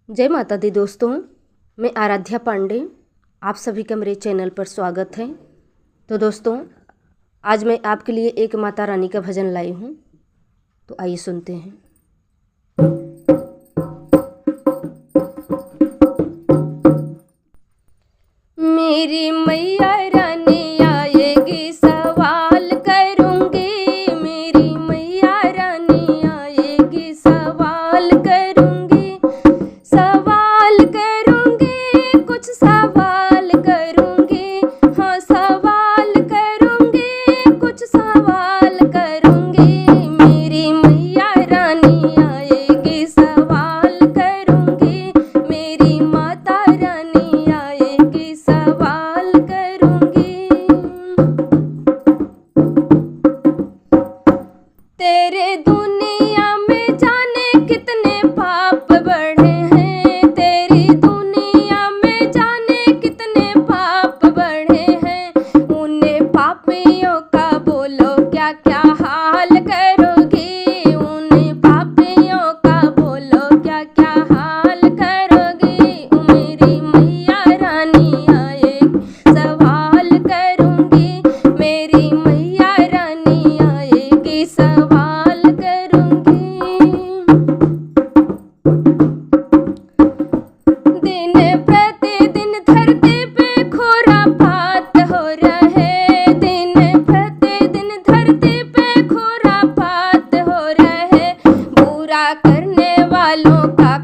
जय माता दी दोस्तों, मैं आराध्या पांडे, आप सभी का मेरे चैनल पर स्वागत है। तो दोस्तों, आज मैं आपके लिए एक माता रानी का भजन लाई हूँ, तो आइए सुनते हैं। मेरी मैया रानी आएगी सवाल करूँगी, मेरी मैया रानी आएगी सवाल करूँगी, सवाल करूँगी, कुछ सवाल करूँगी, हाँ सवाल करूँगी, कुछ सवाल करूँगी। मेरी मैया रानी आएगी सवाल करूँगी, मेरी माता रानी आएगी सवाल करूँगी। तेरे दुनिया में जाने कितने पाप बढ़े हैं, तेरी दुनिया में जाने कितने पाप बढ़े हैं। उन्हें पापियों का बोलो क्या क्या हाल करोगी, उन्हें पापियों का बोलो क्या क्या हाल करोगी। मेरी मैया रानी आएगी सवाल करूँगी, मेरी मैया रानी आएगी सवाल करूँगी। दिन प्रतिदिन धरती पे खुरापात हो रहे, दिन प्रतिदिन धरती पे खुरापात हो रहे। बुरा करने वालों का